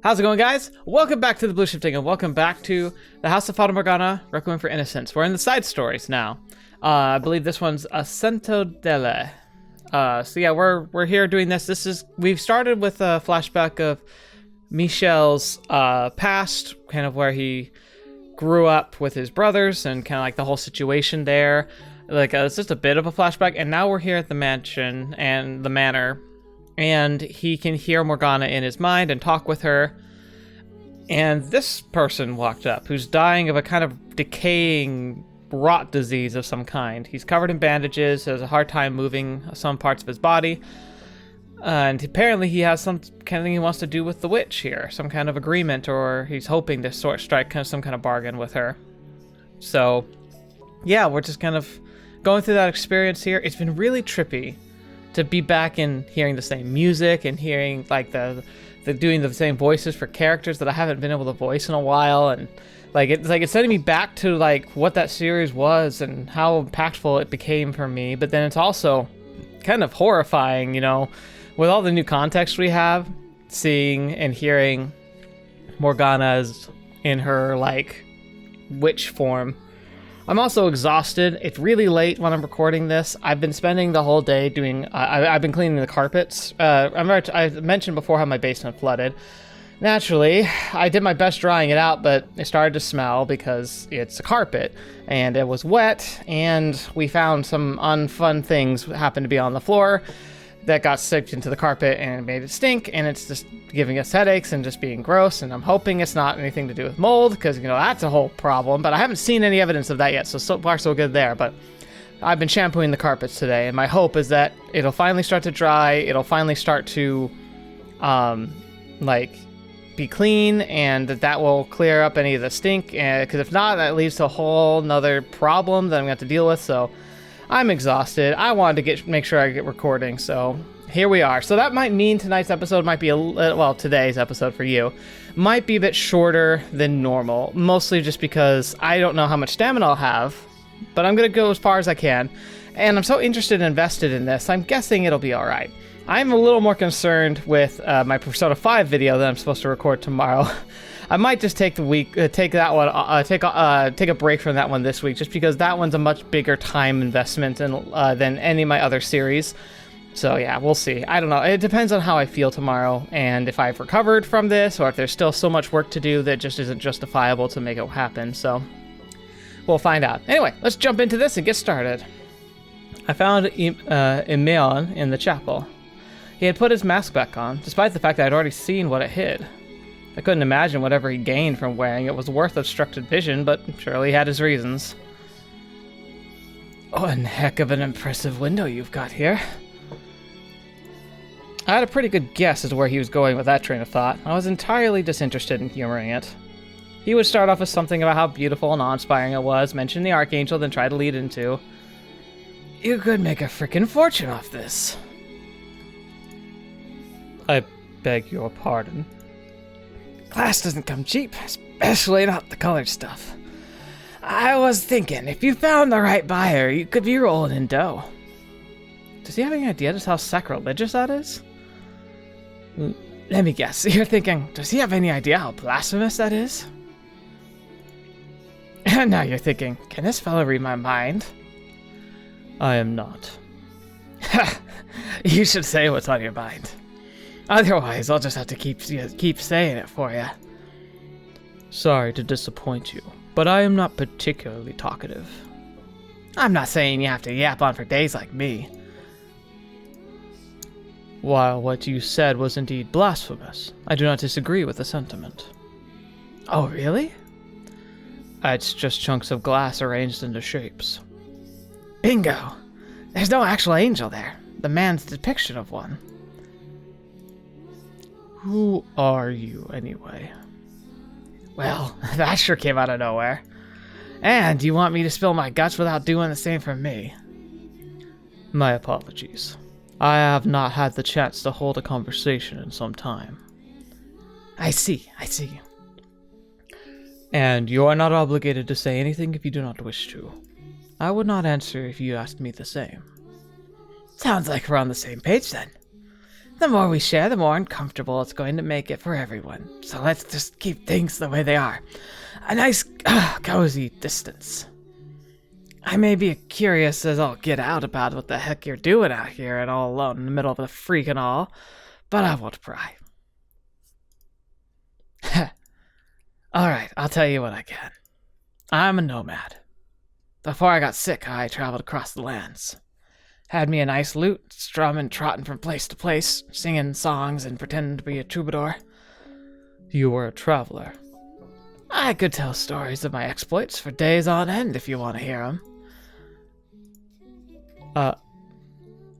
How's it going, guys? Welcome back to TheBlueShifting, and welcome back to the House of Fata Morgana, Requiem for Innocence. We're in the side stories now. I believe this one's Ascento delle. So yeah, we're here doing this. We've started with a flashback of Michele's past, kind of where he grew up with his brothers and kind of like the whole situation there. It's just a bit of a flashback, and now we're here at the mansion and the manor. And he can hear Morgana in his mind and talk with her. And this person walked up who's dying of a kind of decaying rot disease of some kind. He's covered in bandages, has a hard time moving some parts of his body. And apparently he has some kind of thing he wants to do with the witch here. Some kind of agreement, or he's hoping to strike some kind of bargain with her. So, yeah, we're just kind of going through that experience here. It's been really trippy to be back and hearing the same music and hearing like the doing the same voices for characters that I haven't been able to voice in a while, and it's sending me back to like what that series was and how impactful it became for me. But then it's also kind of horrifying, you know, with all the new context we have, seeing and hearing Morgana's in her like witch form. I'm also exhausted. It's really late when I'm recording this. I've been spending the whole day doing... I've been cleaning the carpets. I mentioned before how my basement flooded. Naturally, I did my best drying it out, but it started to smell because it's a carpet, and it was wet, and we found some unfun things happened to be on the floor that got soaked into the carpet and it made it stink, and it's just giving us headaches and just being gross. And I'm hoping it's not anything to do with mold, because, you know, that's a whole problem, but I haven't seen any evidence of that yet, so far so good there. But I've been shampooing the carpets today, and my hope is that it'll finally start to dry, it'll finally start to be clean, and that will clear up any of the stink, because if not, that leads to a whole nother problem that I'm gonna have to deal with. So I'm exhausted. I wanted to make sure I get recording, so here we are. So that might mean tonight's episode might be today's episode for you might be a bit shorter than normal, mostly just because I don't know how much stamina I'll have, but I'm gonna go as far as I can, and I'm so interested and invested in this, I'm guessing it'll be all right. I'm a little more concerned with my Persona 5 video that I'm supposed to record tomorrow. I might just take take a break from that one this week, just because that one's a much bigger time investment than any of my other series. So yeah, we'll see. I don't know. It depends on how I feel tomorrow, and if I've recovered from this, or if there's still so much work to do that just isn't justifiable to make it happen. So we'll find out. Anyway, let's jump into this and get started. I found Imeon in the chapel. He had put his mask back on, despite the fact that I'd already seen what it hid. I couldn't imagine whatever he gained from wearing it was worth obstructed vision, but surely he had his reasons. One heck of an impressive window you've got here. I had a pretty good guess as to where he was going with that train of thought. I was entirely disinterested in humoring it. He would start off with something about how beautiful and awe-inspiring it was, mention the Archangel, then try to lead into, "You could make a frickin' fortune off this." I beg your pardon. Glass doesn't come cheap, especially not the colored stuff. I was thinking, if you found the right buyer, you could be rolling in dough. Does he have any idea just how sacrilegious that is? Let me guess, you're thinking, does he have any idea how blasphemous that is? And now you're thinking, can this fellow read my mind? I am not. You should say what's on your mind. Otherwise, I'll just have to keep saying it for you. Sorry to disappoint you, but I am not particularly talkative. I'm not saying you have to yap on for days like me. While what you said was indeed blasphemous, I do not disagree with the sentiment. Oh, really? It's just chunks of glass arranged into shapes. Bingo! There's no actual angel there. The man's depiction of one. Who are you, anyway? Well, that sure came out of nowhere. And you want me to spill my guts without doing the same for me? My apologies. I have not had the chance to hold a conversation in some time. I see. And you are not obligated to say anything if you do not wish to. I would not answer if you asked me the same. Sounds like we're on the same page then. The more we share, the more uncomfortable it's going to make it for everyone. So let's just keep things the way they are. A nice, cozy distance. I may be curious as all get out about what the heck you're doing out here and all alone in the middle of the freak and all, but I won't pry. Alright, I'll tell you what I can. I'm a nomad. Before I got sick, I traveled across the lands. Had me a nice lute, strumming, trotting from place to place, singing songs and pretending to be a troubadour. You were a traveler. I could tell stories of my exploits for days on end if you want to hear them.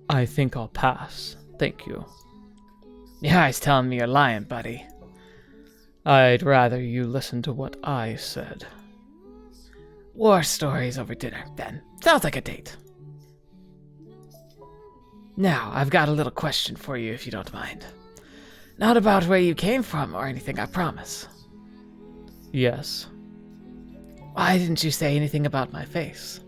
I think I'll pass. Thank you. Your eyes telling me you're lying, buddy. I'd rather you listen to what I said. War stories over dinner, then. Sounds like a date. Now, I've got a little question for you, if you don't mind. Not about where you came from or anything, I promise. Yes. Why didn't you say anything about my face?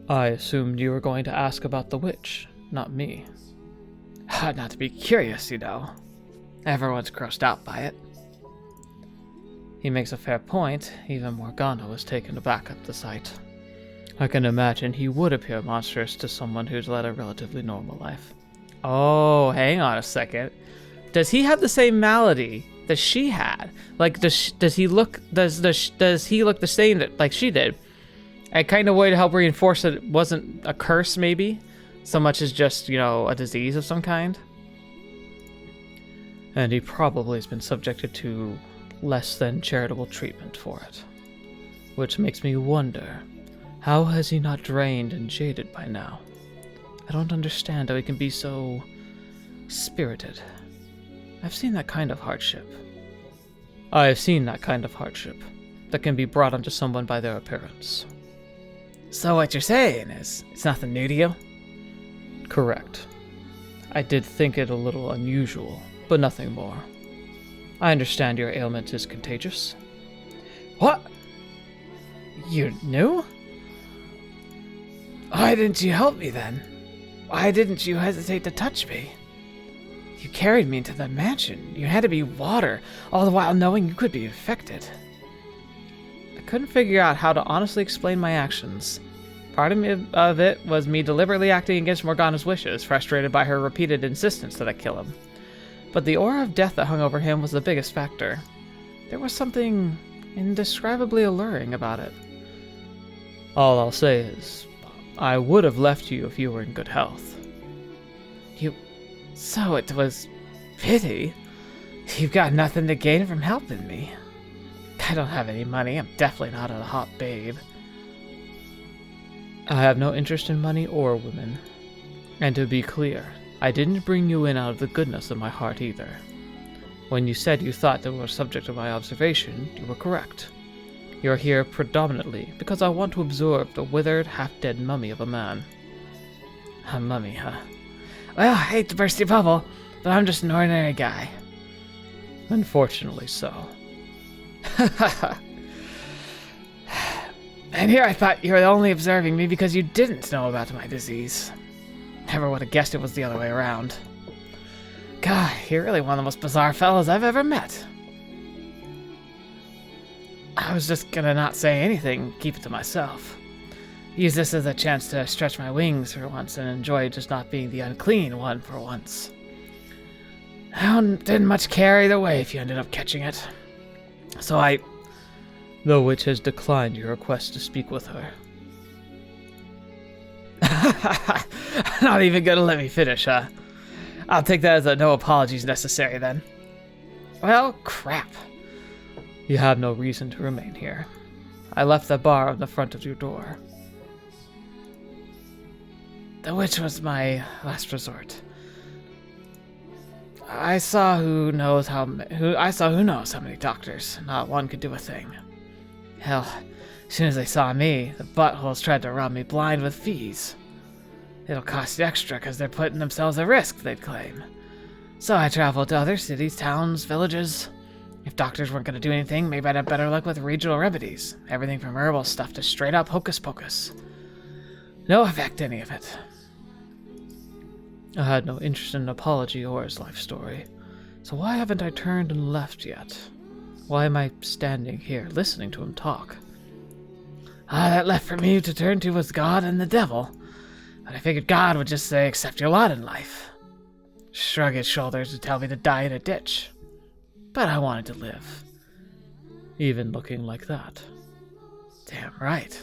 I assumed you were going to ask about the witch, not me. Not to be curious, you know. Everyone's grossed out by it. He makes a fair point. Even Morgana was taken aback at the sight. I can imagine he would appear monstrous to someone who's led a relatively normal life. Oh, hang on a second. Does he have the same malady that she had? Like, does he look the same that like she did? A kind of way to help reinforce that it wasn't a curse, maybe, so much as just, you know, a disease of some kind. And he probably has been subjected to less than charitable treatment for it, which makes me wonder, how has he not drained and jaded by now? I don't understand how he can be so spirited. I've seen that kind of hardship. I have seen that kind of hardship that can be brought onto someone by their appearance. So what you're saying is, it's nothing new to you? Correct. I did think it a little unusual, but nothing more. I understand your ailment is contagious. What? You knew? Why didn't you help me then? Why didn't you hesitate to touch me? You carried me into the mansion. You had to be water, all the while knowing you could be infected. I couldn't figure out how to honestly explain my actions. Part of it was me deliberately acting against Morgana's wishes, frustrated by her repeated insistence that I kill him. But the aura of death that hung over him was the biggest factor. There was something indescribably alluring about it. All I'll say is, I would have left you if you were in good health. So it was pity? You've got nothing to gain from helping me. I don't have any money. I'm definitely not a hot babe. I have no interest in money or women. And to be clear, I didn't bring you in out of the goodness of my heart either. When you said you thought they were subject to my observation, you were correct. You're here predominantly because I want to absorb the withered, half-dead mummy of a man. A mummy, huh? Well, I hate to burst your bubble, but I'm just an ordinary guy. Unfortunately so. And here I thought you were only observing me because you didn't know about my disease. Never would have guessed it was the other way around. God, you're really one of the most bizarre fellows I've ever met. I was just gonna not say anything, keep it to myself. Use this as a chance to stretch my wings for once and enjoy just not being the unclean one for once. I didn't much care either way if you ended up catching it. So The witch has declined your request to speak with her. Not even gonna let me finish, huh? I'll take that as a no apologies necessary then. Well, crap. You have no reason to remain here. I left the bar on the front of your door. The witch was my last resort. I saw who knows how many doctors. Not one could do a thing. Hell, as soon as they saw me, the buttholes tried to rob me blind with fees. It'll cost extra because they're putting themselves at risk, they'd claim. So I traveled to other cities, towns, villages. If doctors weren't going to do anything, maybe I'd have better luck with regional remedies. Everything from herbal stuff to straight up hocus pocus. no effect, any of it. I had no interest in an apology or his life story, so why haven't I turned and left yet? Why am I standing here, listening to him talk? That left for me to turn to was God and the devil, but I figured God would just say, accept your lot in life. Shrug his shoulders and tell me to die in a ditch. But I wanted to live. Even looking like that. Damn right.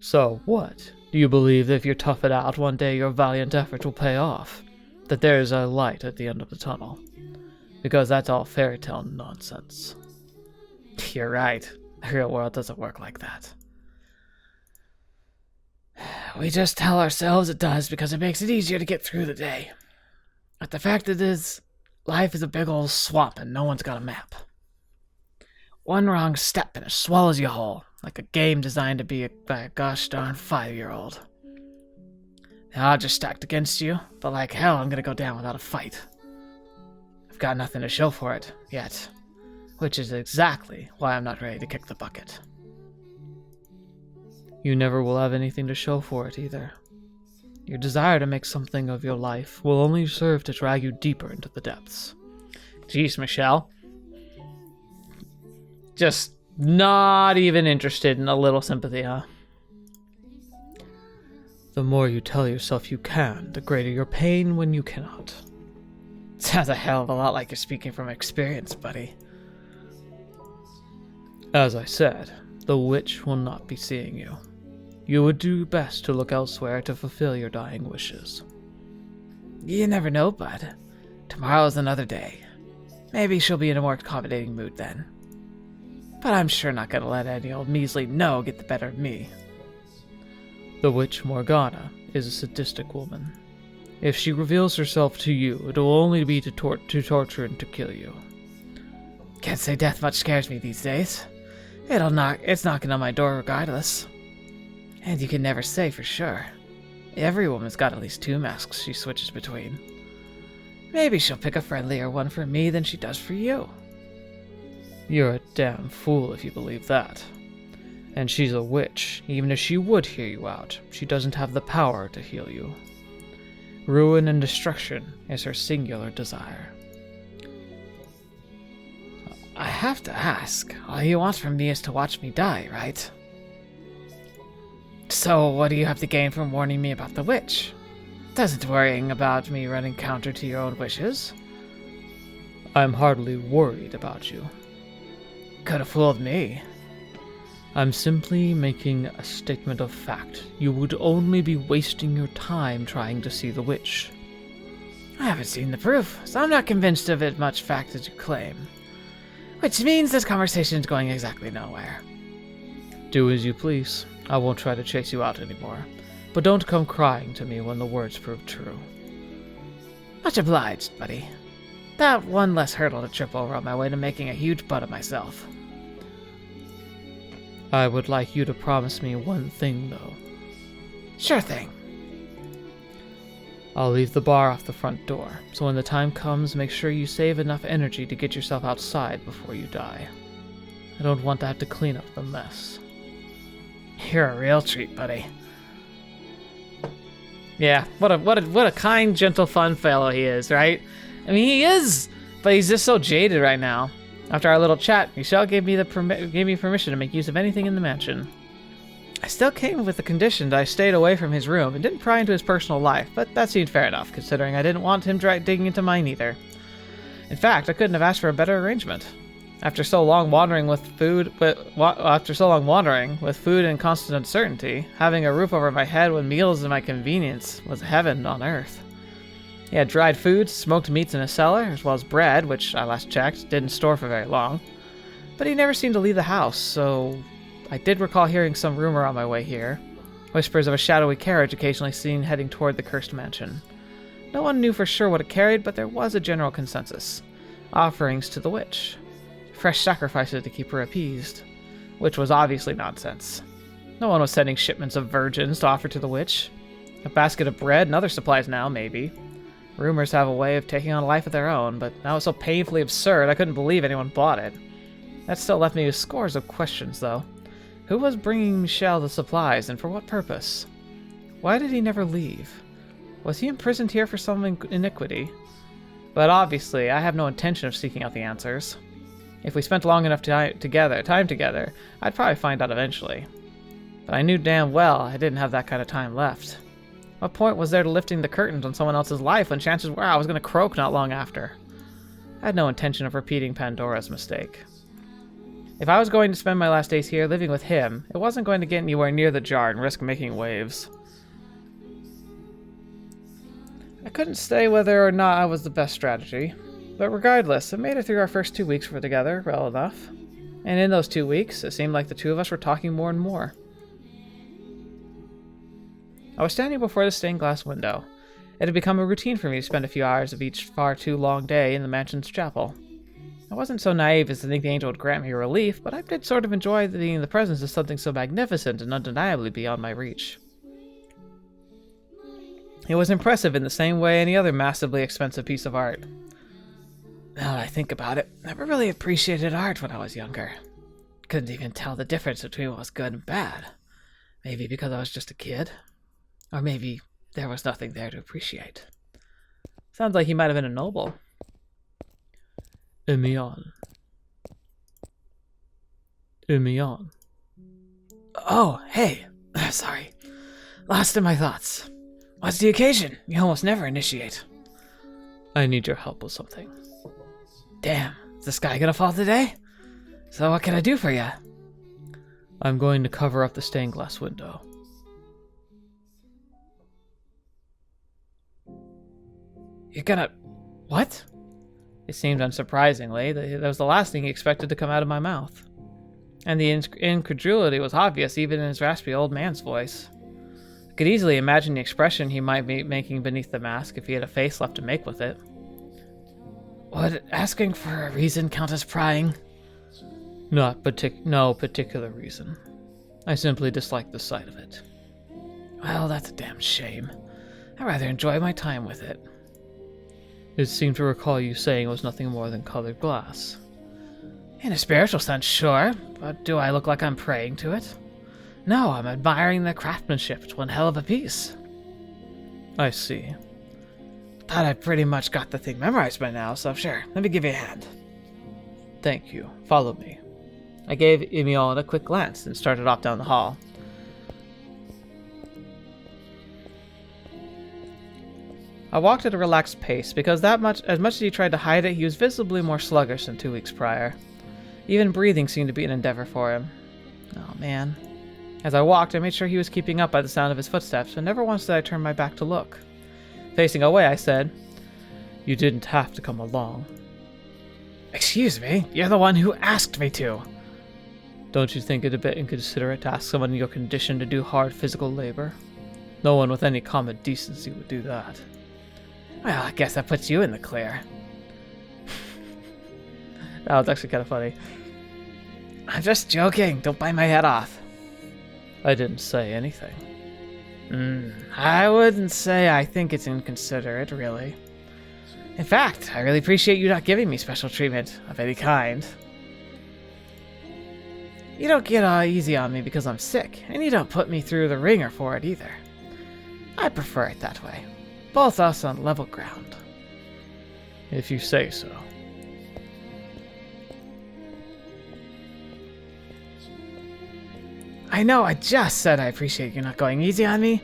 So what? Do you believe that if you tough it out, one day your valiant effort will pay off? That there is a light at the end of the tunnel? Because that's all fairy tale nonsense. You're right. The real world doesn't work like that. We just tell ourselves it does because it makes it easier to get through the day. But the fact is, life is a big old swamp and no one's got a map. One wrong step and it swallows you whole, like a game designed to be by a gosh darn 5-year-old. The odds are stacked against you, but like hell I'm gonna go down without a fight. I've got nothing to show for it, yet. Which is exactly why I'm not ready to kick the bucket. You never will have anything to show for it either. Your desire to make something of your life will only serve to drag you deeper into the depths. Jeez, Michele. Just not even interested in a little sympathy, huh? The more you tell yourself you can, the greater your pain when you cannot. Sounds a hell of a lot like you're speaking from experience, buddy. As I said, the witch will not be seeing you. You would do best to look elsewhere to fulfill your dying wishes. You never know, bud. Tomorrow's another day. Maybe she'll be in a more accommodating mood then. But I'm sure not gonna let any old measly no get the better of me. The witch Morgana is a sadistic woman. If she reveals herself to you, it will only be to torture and to kill you. Can't say death much scares me these days. It's knocking on my door regardless. And you can never say for sure. Every woman's got at least 2 masks she switches between. Maybe she'll pick a friendlier one for me than she does for you. You're a damn fool if you believe that. And she's a witch. Even if she would hear you out, she doesn't have the power to heal you. Ruin and destruction is her singular desire. I have to ask, all you want from me is to watch me die, right? So what do you have to gain from warning me about the witch? Doesn't worrying about me running counter to your own wishes? I'm hardly worried about you. Could have fooled me. I'm simply making a statement of fact. You would only be wasting your time trying to see the witch. I haven't seen the proof, so I'm not convinced of it much fact as you claim. Which means this conversation's going exactly nowhere. Do as you please. I won't try to chase you out anymore. But don't come crying to me when the words prove true. Much obliged, buddy. That one less hurdle to trip over on my way to making a huge butt of myself. I would like you to promise me one thing, though. Sure thing. I'll leave the bar off the front door, so when the time comes, make sure you save enough energy to get yourself outside before you die. I don't want to have to clean up the mess. You're a real treat, buddy. Yeah, what a kind, gentle, fun fellow he is, right? I mean, he is, but he's just so jaded right now. After our little chat, Michele gave me permission to make use of anything in the mansion. I still came with the condition that I stayed away from his room and didn't pry into his personal life, but that seemed fair enough, considering I didn't want him digging into mine either. In fact, I couldn't have asked for a better arrangement. After so long wandering with food and constant uncertainty, having a roof over my head with meals and my convenience was heaven on earth. He had dried foods, smoked meats in his cellar, as well as bread, which I last checked didn't store for very long. But he never seemed to leave the house, so I did recall hearing some rumor on my way here. Whispers of a shadowy carriage occasionally seen heading toward the cursed mansion. No one knew for sure what it carried, but there was a general consensus. Offerings to the witch. Fresh sacrifices to keep her appeased. Which was obviously nonsense. No one was sending shipments of virgins to offer to the witch. A basket of bread and other supplies now, maybe. Rumors have a way of taking on a life of their own, but that was so painfully absurd I couldn't believe anyone bought it. That still left me with scores of questions, though. Who was bringing Michele the supplies, and for what purpose? Why did he never leave? Was he imprisoned here for some iniquity? But obviously, I have no intention of seeking out the answers. If we spent long enough time together, I'd probably find out eventually. But I knew damn well I didn't have that kind of time left. What point was there to lifting the curtains on someone else's life when chances were I was going to croak not long after? I had no intention of repeating Pandora's mistake. If I was going to spend my last days here living with him, it wasn't going to get anywhere near the jar and risk making waves. I couldn't say whether or not I was the best strategy, but regardless, it made it through our first 2 weeks together well enough. And in those 2 weeks, it seemed like the two of us were talking more and more. I was standing before the stained glass window. It had become a routine for me to spend a few hours of each far too long day in the mansion's chapel. I wasn't so naive as to think the angel would grant me relief, but I did sort of enjoy being in the presence of something so magnificent and undeniably beyond my reach. It was impressive in the same way any other massively expensive piece of art. Now that I think about it, I never really appreciated art when I was younger. Couldn't even tell the difference between what was good and bad. Maybe because I was just a kid. Or maybe there was nothing there to appreciate. Sounds like he might have been a noble. Imeon. Imeon. Oh, hey. Sorry. Lost in my thoughts. What's the occasion? You almost never initiate. I need your help with something. Damn, is the sky gonna fall today? So what can I do for you? I'm going to cover up the stained glass window. You're gonna... What? It seemed unsurprisingly that was the last thing he expected to come out of my mouth. And the incredulity was obvious even in his raspy old man's voice. I could easily imagine the expression he might be making beneath the mask if he had a face left to make with it. Would asking for a reason count as prying? No particular reason. I simply dislike the sight of it. Well, that's a damn shame. I'd rather enjoy my time with it. It seemed to recall you saying it was nothing more than colored glass. In a spiritual sense, sure, but do I look like I'm praying to it? No, I'm admiring the craftsmanship. It's one hell of a piece. I see. Thought I pretty much got the thing memorized by now, so sure, let me give you a hand. Thank you. Follow me. I gave Imeon a quick glance and started off down the hall. I walked at a relaxed pace because as much as he tried to hide it, he was visibly more sluggish than 2 weeks prior. Even breathing seemed to be an endeavor for him. Oh man. As I walked, I made sure he was keeping up by the sound of his footsteps, but never once did I turn my back to look. Facing away, I said, "You didn't have to come along." Excuse me, you're the one who asked me to. Don't you think it a bit inconsiderate to ask someone in your condition to do hard physical labor? No one with any common decency would do that. Well, I guess that puts you in the clear. That was actually kind of funny. I'm just joking. Don't bite my head off. I didn't say anything. I wouldn't say I think it's inconsiderate, really. In fact, I really appreciate you not giving me special treatment of any kind. You don't get all easy on me because I'm sick, and you don't put me through the ringer for it either. I prefer it that way. Both us on level ground. If you say so. I know I just said I appreciate you not going easy on me,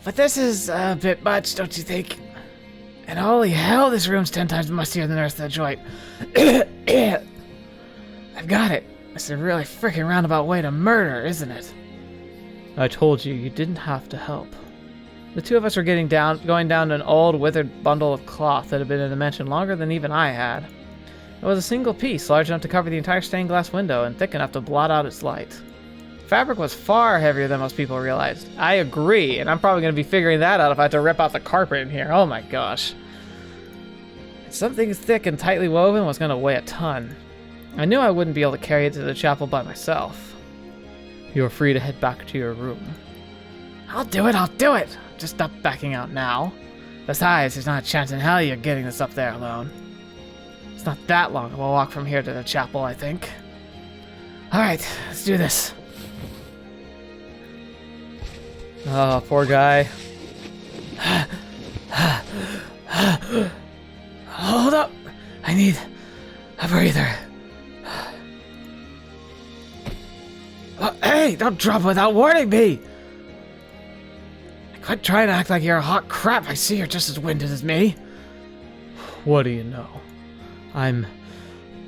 but this is a bit much, don't you think? And holy hell, this room's 10 times mustier than the rest of the joint. I've got it. It's a really freaking roundabout way to murder, isn't it? I told you didn't have to help. The two of us were going down to an old, withered bundle of cloth that had been in the mansion longer than even I had. It was a single piece, large enough to cover the entire stained glass window and thick enough to blot out its light. Fabric was far heavier than most people realized. I agree, and I'm probably going to be figuring that out if I had to rip out the carpet in here. Oh my gosh. Something thick and tightly woven was going to weigh a ton. I knew I wouldn't be able to carry it to the chapel by myself. You're free to head back to your room. I'll do it! Just stop backing out now. Besides, there's not a chance in hell you're getting this up there alone. It's not that long of a walk from here to the chapel, I think. Alright, let's do this. Oh, poor guy. Hold up! I need a breather. Oh, hey, don't drop without warning me! Quit trying to act like you're a hot crap. I see you're just as winded as me. What do you know? I'm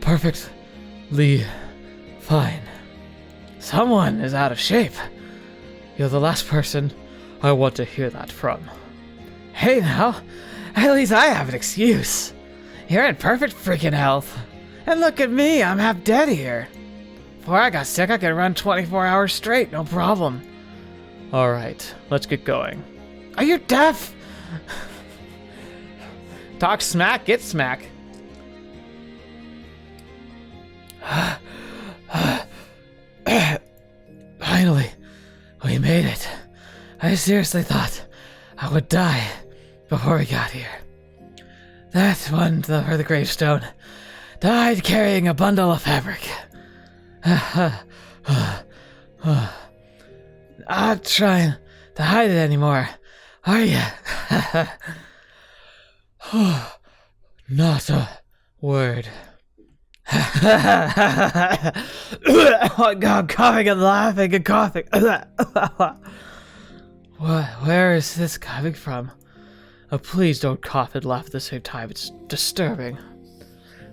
perfectly fine. Someone is out of shape. You're the last person I want to hear that from. Hey now, at least I have an excuse. You're in perfect freaking health. And look at me, I'm half dead here. Before I got sick, I could run 24 hours straight, no problem. Alright, let's get going. Are you deaf? Talk smack, get smack. Finally, we made it. I seriously thought I would die before we got here. That one for the gravestone died carrying a bundle of fabric. Not trying to hide it anymore, are you? Not a word. Oh God, I'm coughing and laughing and coughing. Where is this coming from? Oh, please don't cough and laugh at the same time. It's disturbing.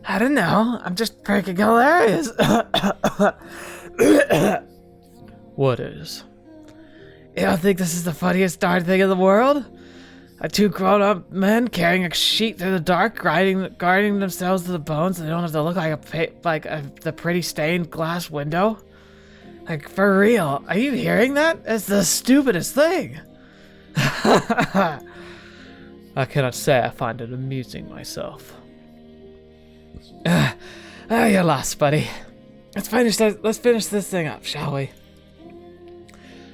I don't know. I'm just freaking hilarious. What is? You don't think this is the funniest darn thing in the world? Two grown-up men carrying a sheet through the dark, guarding themselves to the bones so they don't have to look like the pretty stained glass window. Like, for real, are you hearing that? It's the stupidest thing. I cannot say I find it amusing myself. You're lost, buddy. Let's finish this thing up, shall we?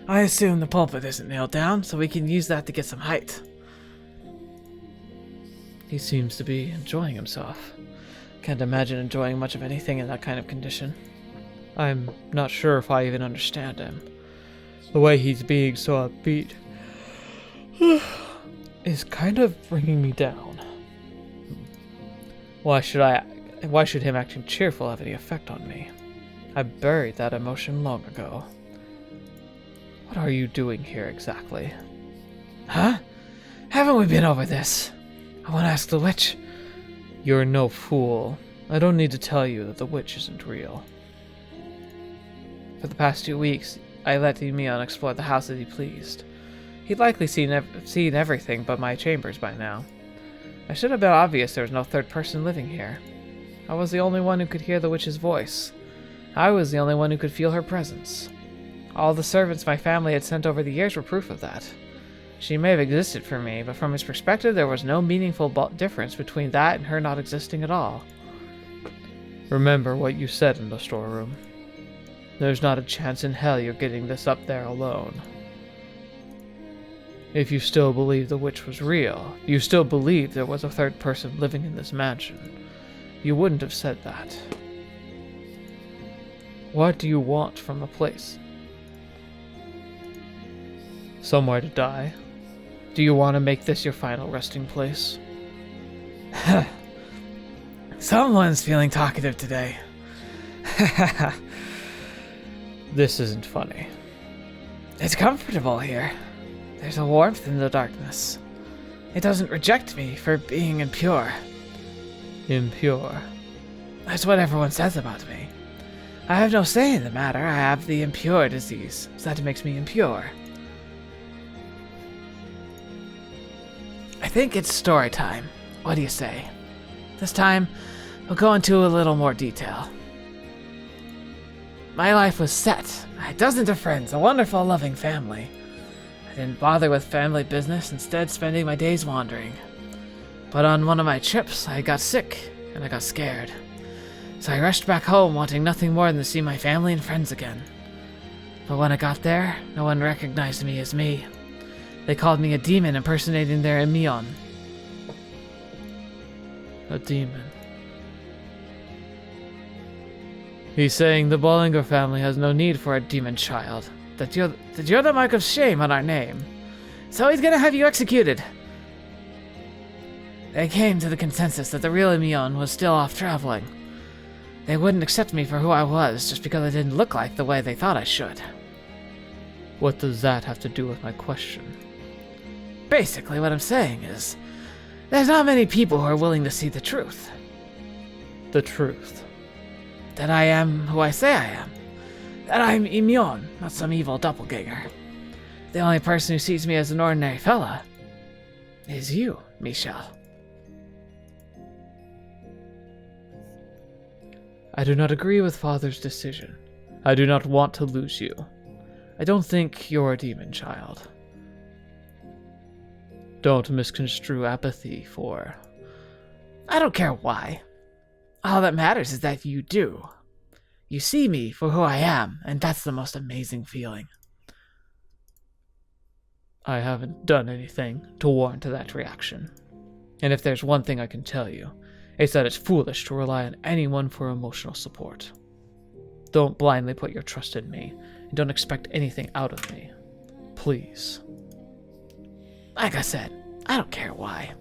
I assume the pulpit isn't nailed down, so we can use that to get some height. He seems to be enjoying himself. Can't imagine enjoying much of anything in that kind of condition. I'm not sure if I even understand him. The way he's being so upbeat is kind of bringing me down. Why should him acting cheerful have any effect on me? I buried that emotion long ago. What are you doing here exactly? Huh? Haven't we been over this? I want to ask the witch. You're no fool. I don't need to tell you that the witch isn't real. For the past 2 weeks, I let Imeon explore the house as he pleased. He'd likely seen everything but my chambers by now. It should have been obvious there was no third person living here. I was the only one who could hear the witch's voice. I was the only one who could feel her presence. All the servants my family had sent over the years were proof of that. She may have existed for me, but from his perspective there was no meaningful difference between that and her not existing at all. Remember what you said in the storeroom. There's not a chance in hell you're getting this up there alone. If you still believe the witch was real, you still believe there was a third person living in this mansion, you wouldn't have said that. What do you want from the place? Somewhere to die. Do you want to make this your final resting place? Someone's feeling talkative today. This isn't funny. It's comfortable here. There's a warmth in the darkness. It doesn't reject me for being impure. Impure? That's what everyone says about me. I have no say in the matter. I have the impure disease, so that makes me impure. I think it's story time. What do you say? This time, we'll go into a little more detail. My life was set. I had dozens of friends, a wonderful, loving family. I didn't bother with family business, instead spending my days wandering. But on one of my trips, I got sick, and I got scared. So I rushed back home, wanting nothing more than to see my family and friends again. But when I got there, no one recognized me as me. They called me a demon impersonating their Imeon. A demon. He's saying the Bollinger family has no need for a demon child. that you're the mark of shame on our name. So he's gonna have you executed. They came to the consensus that the real Imeon was still off traveling. They wouldn't accept me for who I was just because I didn't look like the way they thought I should. What does that have to do with my question? Basically, what I'm saying is, there's not many people who are willing to see the truth. The truth? That I am who I say I am. That I'm Imeon, not some evil doppelganger. The only person who sees me as an ordinary fella is you, Michele. I do not agree with Father's decision. I do not want to lose you. I don't think you're a demon child. Don't misconstrue apathy for... I don't care why. All that matters is that you do. You see me for who I am, and that's the most amazing feeling. I haven't done anything to warrant that reaction. And if there's one thing I can tell you, it's that it's foolish to rely on anyone for emotional support. Don't blindly put your trust in me, and don't expect anything out of me. Please. Like I said, I don't care why.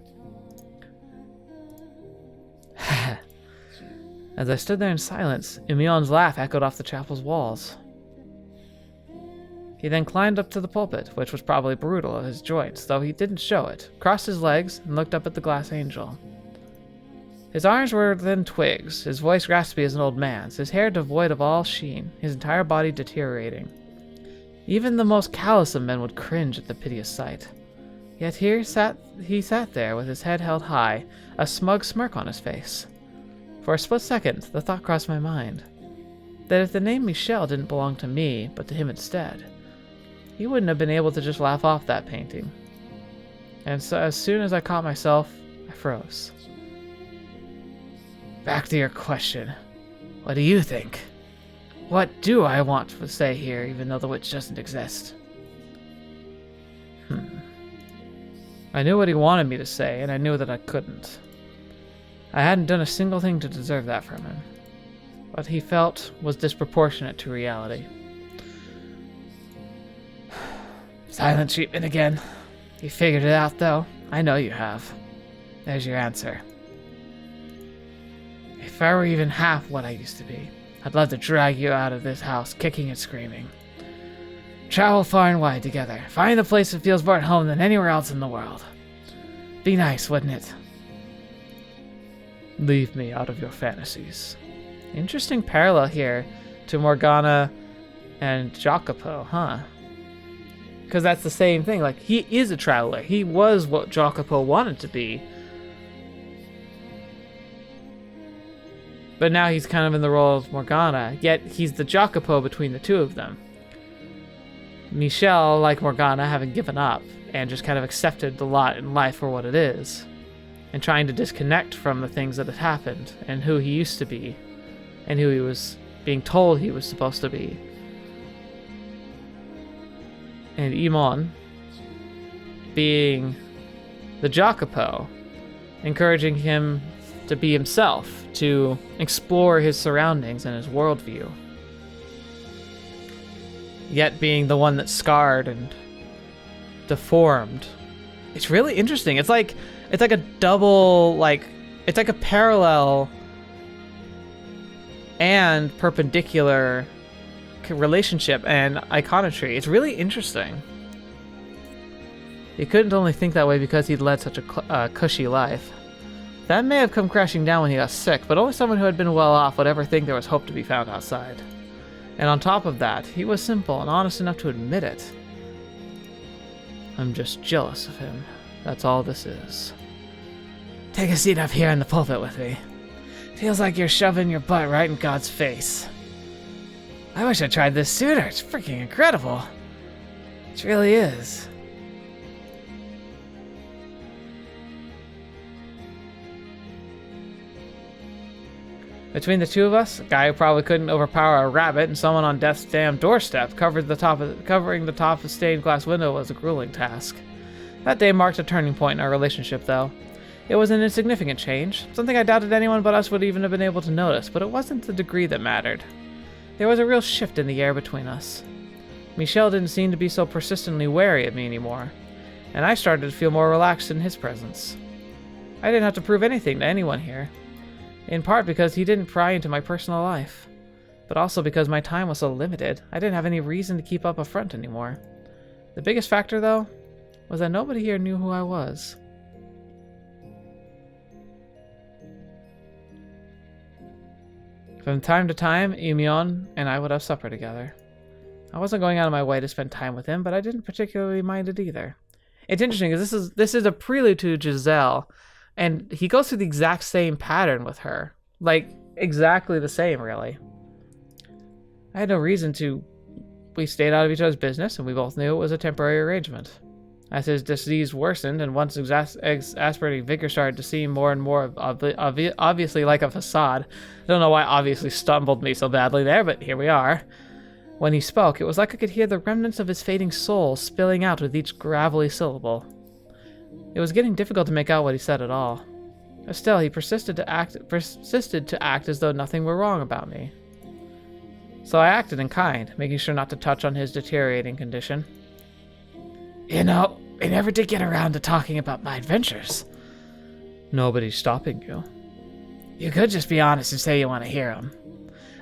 As I stood there in silence, Imeon's laugh echoed off the chapel's walls. He then climbed up to the pulpit, which was probably brutal at his joints, though he didn't show it, crossed his legs, and looked up at the glass angel. His arms were thin twigs, his voice raspy as an old man's, his hair devoid of all sheen, his entire body deteriorating. Even the most callous of men would cringe at the piteous sight. Yet he sat there with his head held high, a smug smirk on his face. For a split second, the thought crossed my mind that if the name Michele didn't belong to me, but to him instead, he wouldn't have been able to just laugh off that painting. And so as soon as I caught myself, I froze. Back to your question. What do you think? What do I want to say here, even though the witch doesn't exist? I knew what he wanted me to say, and I knew that I couldn't. I hadn't done a single thing to deserve that from him. What he felt was disproportionate to reality. Silent treatment again. You figured it out, though. I know you have. There's your answer. If I were even half what I used to be, I'd love to drag you out of this house, kicking and screaming. Travel far and wide together. Find a place that feels more at home than anywhere else in the world. Be nice, wouldn't it? Leave me out of your fantasies. Interesting parallel here to Morgana and Jacopo, huh? Because that's the same thing. Like, he is a traveler. He was what Jacopo wanted to be. But now he's kind of in the role of Morgana, yet he's the Jacopo between the two of them. Michele, like Morgana, having given up and just kind of accepted the lot in life for what it is, and trying to disconnect from the things that had happened and who he used to be and who he was being told he was supposed to be. And Imeon being the Jacopo, encouraging him to be himself, to explore his surroundings and his worldview. Yet being the one that's scarred and deformed. It's really interesting. It's like a double, it's like a parallel and perpendicular relationship and iconography. It's really interesting. He couldn't only think that way because he'd led such a cushy life. That may have come crashing down when he got sick, but only someone who had been well off would ever think there was hope to be found outside. And on top of that, he was simple and honest enough to admit it. I'm just jealous of him. That's all this is. Take a seat up here in the pulpit with me. Feels like you're shoving your butt right in God's face. I wish I tried this sooner. It's freaking incredible. It really is. Between the two of us, a guy who probably couldn't overpower a rabbit and someone on death's damn doorstep covering the top of a stained glass window was a grueling task. That day marked a turning point in our relationship, though. It was an insignificant change, something I doubted anyone but us would even have been able to notice, but it wasn't the degree that mattered. There was a real shift in the air between us. Michele didn't seem to be so persistently wary of me anymore, and I started to feel more relaxed in his presence. I didn't have to prove anything to anyone here, in part because he didn't pry into my personal life, but also because my time was so limited, I didn't have any reason to keep up a front anymore. The biggest factor, though, was that nobody here knew who I was. From time to time, Imeon and I would have supper together. I wasn't going out of my way to spend time with him, but I didn't particularly mind it either. It's interesting because this is a prelude to Giselle, and he goes through the exact same pattern with her. Like, exactly the same, really. I had no reason to. We stayed out of each other's business, and we both knew it was a temporary arrangement. As his disease worsened, and once exasperating vigor started to seem more and more obviously like a facade. I don't know why obviously stumbled me so badly there, but here we are. When he spoke, it was like I could hear the remnants of his fading soul spilling out with each gravelly syllable. It was getting difficult to make out what he said at all. But still, he persisted to act as though nothing were wrong about me. So I acted in kind, making sure not to touch on his deteriorating condition. You know, we never did get around to talking about my adventures. Nobody's stopping you. You could just be honest and say you want to hear them.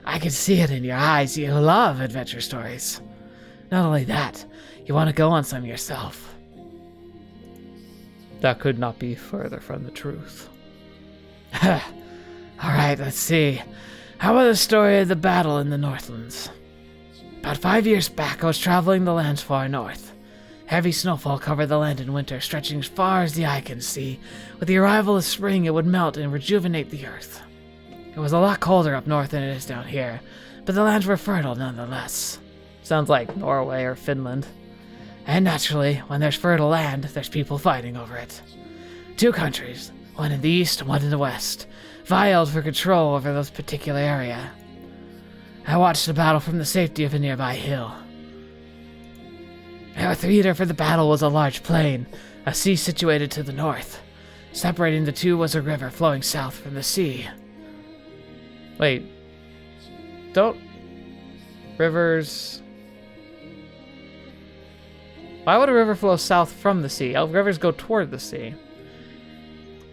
I can see it in your eyes. You love adventure stories. Not only that, you want to go on some yourself. That could not be further from the truth. Alright, let's see. How about the story of the battle in the Northlands? About 5 years back, I was traveling the lands far north. Heavy snowfall covered the land in winter, stretching as far as the eye can see. With the arrival of spring, it would melt and rejuvenate the earth. It was a lot colder up north than it is down here, but the lands were fertile nonetheless. Sounds like Norway or Finland. And naturally, when there's fertile land, there's people fighting over it. 2 countries, one in the east and one in the west, vied for control over this particular area. I watched the battle from the safety of a nearby hill. Our theater for the battle was a large plain, a sea situated to the north. Separating the two was a river flowing south from the sea. Wait. Don't rivers... Why would a river flow south from the sea? Rivers go toward the sea.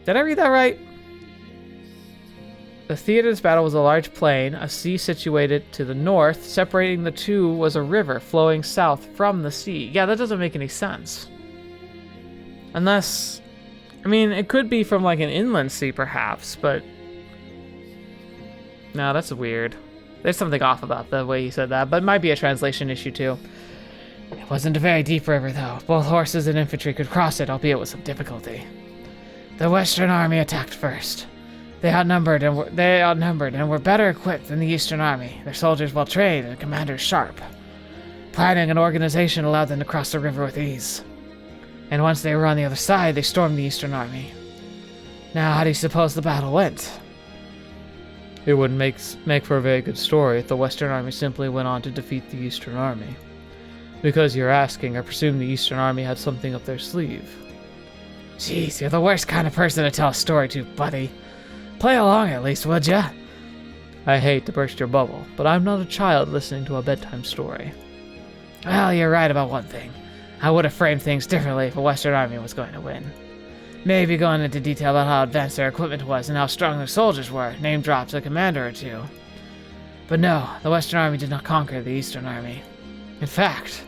Did I read that right? The theater of this battle was a large plain, a sea situated to the north. Separating the two was a river flowing south from the sea. Yeah, that doesn't make any sense. Unless... I mean, it could be from like an inland sea perhaps, but... No, that's weird. There's something off about the way he said that, but it might be a translation issue too. It wasn't a very deep river, though. Both horses and infantry could cross it, albeit with some difficulty. The Western Army attacked first. They outnumbered and were better equipped than the Eastern Army. Their soldiers well trained and commanders sharp. Planning and organization allowed them to cross the river with ease. And once they were on the other side, they stormed the Eastern Army. Now, how do you suppose the battle went? It wouldn't make for a very good story if the Western Army simply went on to defeat the Eastern Army. Because you're asking, I presume the Eastern Army had something up their sleeve. Jeez, you're the worst kind of person to tell a story to, buddy. Play along at least, would ya? I hate to burst your bubble, but I'm not a child listening to a bedtime story. Well, you're right about one thing. I would have framed things differently if a Western Army was going to win. Maybe going into detail about how advanced their equipment was and how strong their soldiers were, name drops a commander or two. But no, the Western Army did not conquer the Eastern Army. In fact,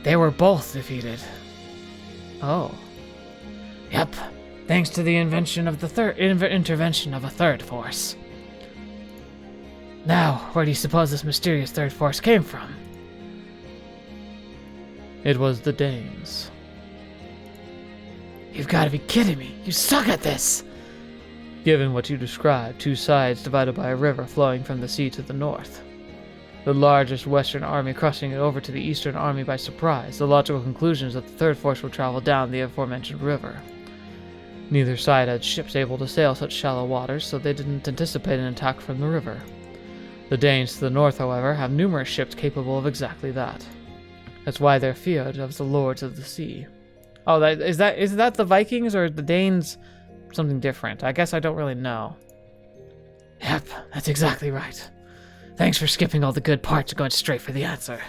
they were both defeated. Oh. Yep, thanks to the intervention of a third force. Now, where do you suppose this mysterious third force came from? It was the Danes. You've got to be kidding me. You suck at this! Given what you described, 2 sides divided by a river flowing from the sea to the north. The largest Western Army crossing it over to the Eastern Army by surprise, the logical conclusion is that the third force would travel down the aforementioned river. Neither side had ships able to sail such shallow waters, so they didn't anticipate an attack from the river. The Danes to the north, however, have numerous ships capable of exactly that. That's why they're feared as the Lords of the Sea. Oh, is that the Vikings, or the Danes something different? I guess I don't really know. Yep, that's exactly right. Thanks for skipping all the good parts and going straight for the answer.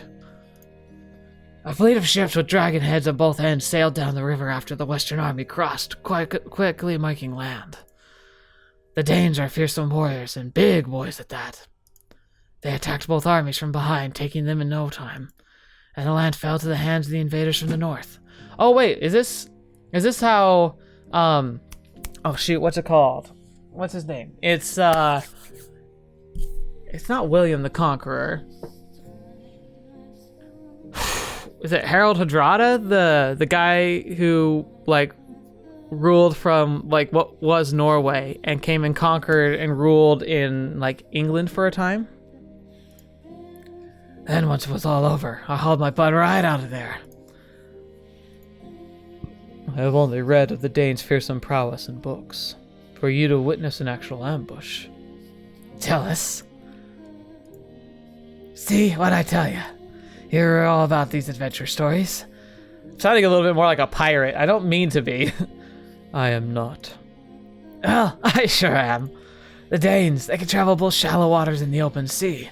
A fleet of ships with dragon heads at both ends sailed down the river after the Western Army crossed, quickly making land. The Danes are fearsome warriors, and big boys at that. They attacked both armies from behind, taking them in no time, and the land fell to the hands of the invaders from the north. Oh wait, is this how, oh shoot, what's it called? What's his name? It's not William the Conqueror. Is it Harold Hardrada, the guy who like ruled from like what was Norway and came and conquered and ruled in like England for a time? Then once it was all over, I hauled my butt right out of there. I have only read of the Danes' fearsome prowess in books. For you to witness an actual ambush. Tell us. See what I tell you. You're all about these adventure stories. I'm sounding a little bit more like a pirate. I don't mean to be. I am not. Well, I sure am. The Danes, they can travel both shallow waters and the open sea.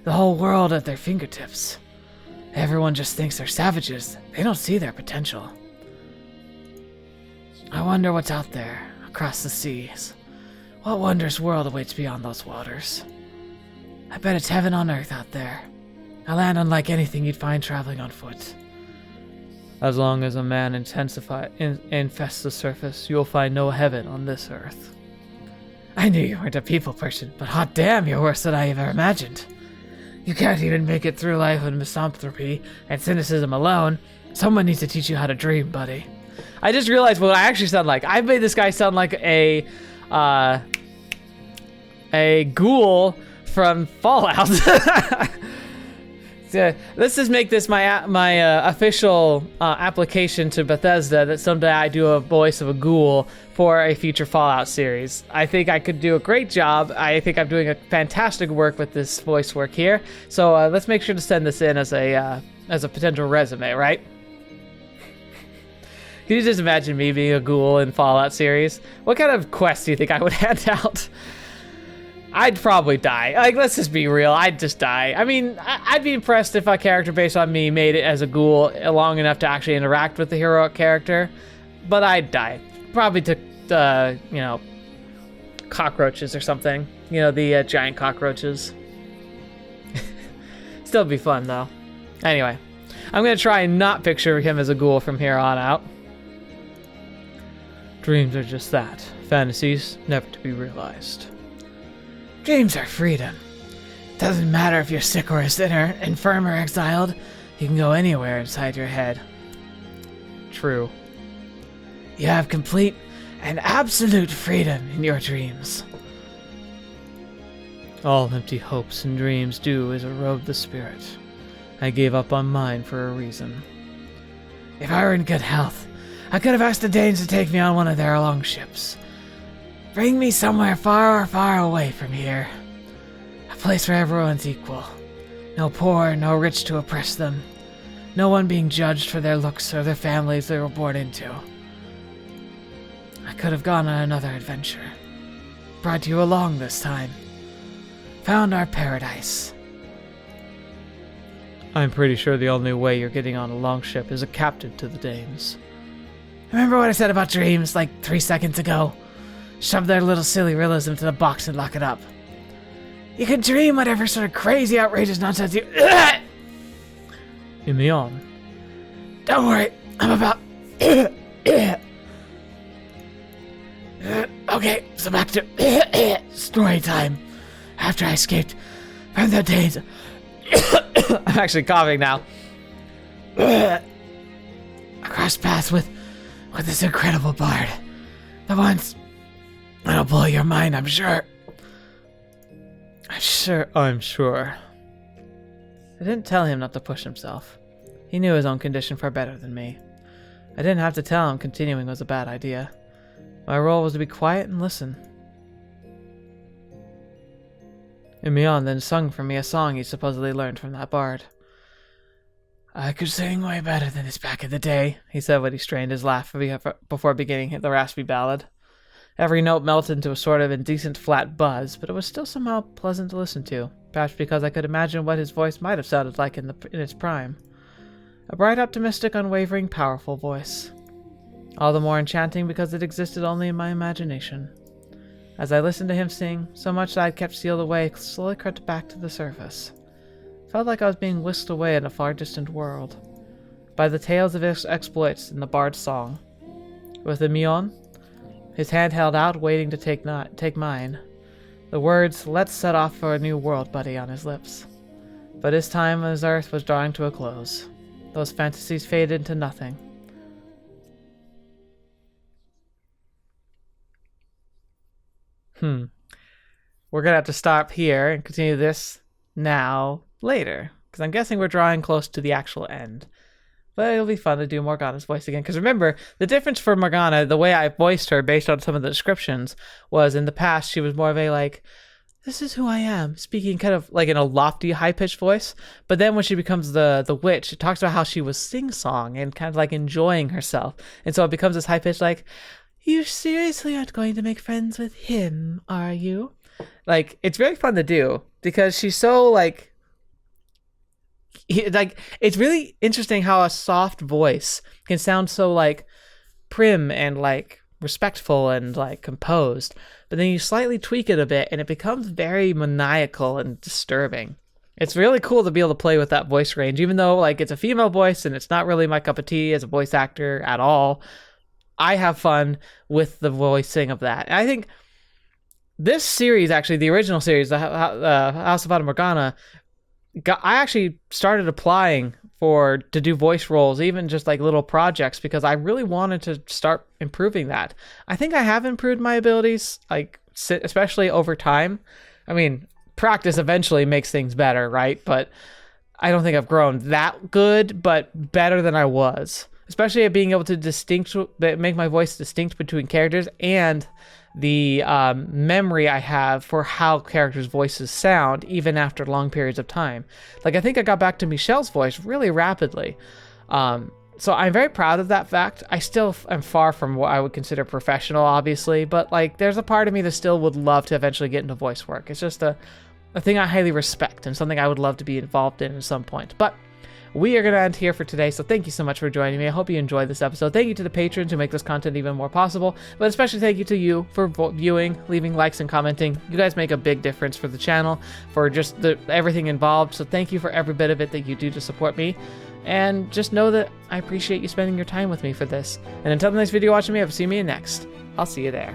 The whole world at their fingertips. Everyone just thinks they're savages. They don't see their potential. I wonder what's out there, across the seas. What wondrous world awaits beyond those waters? I bet it's heaven on earth out there. A land unlike anything you'd find traveling on foot. As long as a man infests the surface, you'll find no heaven on this earth. I knew you weren't a people person, but hot damn, you're worse than I ever imagined. You can't even make it through life with misanthropy and cynicism alone. Someone needs to teach you how to dream, buddy. I just realized what I actually sound like. I made this guy sound like a ghoul from Fallout. So, let's just make this my official application to Bethesda that someday I do a voice of a ghoul for a future Fallout series. I think I could do a great job. I think I'm doing a fantastic work with this voice work here. So let's make sure to send this in as a potential resume, right? Can you just imagine me being a ghoul in Fallout series? What kind of quest do you think I would hand out? I'd probably die. Like, let's just be real. I'd just die. I mean, I'd be impressed if a character based on me made it as a ghoul long enough to actually interact with the heroic character. But I'd die. Probably to, cockroaches or something. You know, the giant cockroaches. Still be fun, though. Anyway, I'm going to try and not picture him as a ghoul from here on out. Dreams are just that. Fantasies never to be realized. Dreams are freedom. Doesn't matter if you're sick or a sinner, infirm or exiled, you can go anywhere inside your head. True. You have complete and absolute freedom in your dreams. All empty hopes and dreams do is erode the spirit. I gave up on mine for a reason. If I were in good health, I could have asked the Danes to take me on one of their longships. Bring me somewhere far, far away from here. A place where everyone's equal. No poor, no rich to oppress them. No one being judged for their looks or their families they were born into. I could have gone on another adventure. Brought you along this time. Found our paradise. I'm pretty sure the only way you're getting on a longship is a captive to the Danes. Remember what I said about dreams like 3 seconds ago? Shove their little silly realism to the box and lock it up. You can dream whatever sort of crazy, outrageous nonsense you... Imeon. Don't worry, I'm about... Okay, so back to story time. After I escaped from the Danes... I'm actually coughing now. I crossed paths with this incredible bard. The ones... It'll blow your mind, I'm sure. I'm sure. I didn't tell him not to push himself. He knew his own condition far better than me. I didn't have to tell him continuing was a bad idea. My role was to be quiet and listen. Imeon then sung for me a song he supposedly learned from that bard. I could sing way better than this back in the day, he said when he strained his laugh before beginning the raspy ballad. Every note melted into a sort of indecent flat buzz, but it was still somehow pleasant to listen to, perhaps because I could imagine what his voice might have sounded like in its prime. A bright, optimistic, unwavering, powerful voice. All the more enchanting because it existed only in my imagination. As I listened to him sing, so much that I'd kept sealed away slowly crept back to the surface. Felt like I was being whisked away in a far distant world, by the tales of his exploits in the bard's song. With Imeon, his hand held out, waiting to take mine. The words, "Let's set off for a new world, buddy," on his lips. But his time on his earth was drawing to a close. Those fantasies faded into nothing. We're gonna have to stop here and continue this now later, because I'm guessing we're drawing close to the actual end. But it'll be fun to do Morgana's voice again, because remember, the difference for Morgana, the way I voiced her based on some of the descriptions, was in the past she was more of a like, "This is who I am," speaking kind of like in a lofty, high-pitched voice. But then when she becomes the witch, it talks about how she was sing-song and kind of like enjoying herself. And so it becomes this high-pitched like, "You seriously aren't going to make friends with him, are you?" Like, it's very fun to do because she's so like it's really interesting how a soft voice can sound so like prim and like respectful and like composed, but then you slightly tweak it a bit and it becomes very maniacal and disturbing. It's really cool to be able to play with that voice range, even though like it's a female voice and it's not really my cup of tea as a voice actor at all. I have fun with the voicing of that. And I think this series, actually, the original series, the House of Fata Morgana, I actually started applying to do voice roles, even just like little projects, because I really wanted to start improving that. I think I have improved my abilities, like especially over time. I mean, practice eventually makes things better, right? But I don't think I've grown that good, but better than I was. Especially at being able to make my voice distinct between characters and the memory I have for how characters' voices sound even after long periods of time. Like, I think I got back to Michele's voice really rapidly. So I'm very proud of that fact. I still am far from what I would consider professional, obviously, but like there's a part of me that still would love to eventually get into voice work. It's just a thing I highly respect and something I would love to be involved in at some point. But we are going to end here for today, so thank you so much for joining me. I hope you enjoyed this episode. Thank you to the patrons who make this content even more possible, but especially thank you to you for viewing, leaving likes, and commenting. You guys make a big difference for the channel, for just everything involved, so thank you for every bit of it that you do to support me. And just know that I appreciate you spending your time with me for this. And until the next video watching me, I'll see you next. I'll see you there.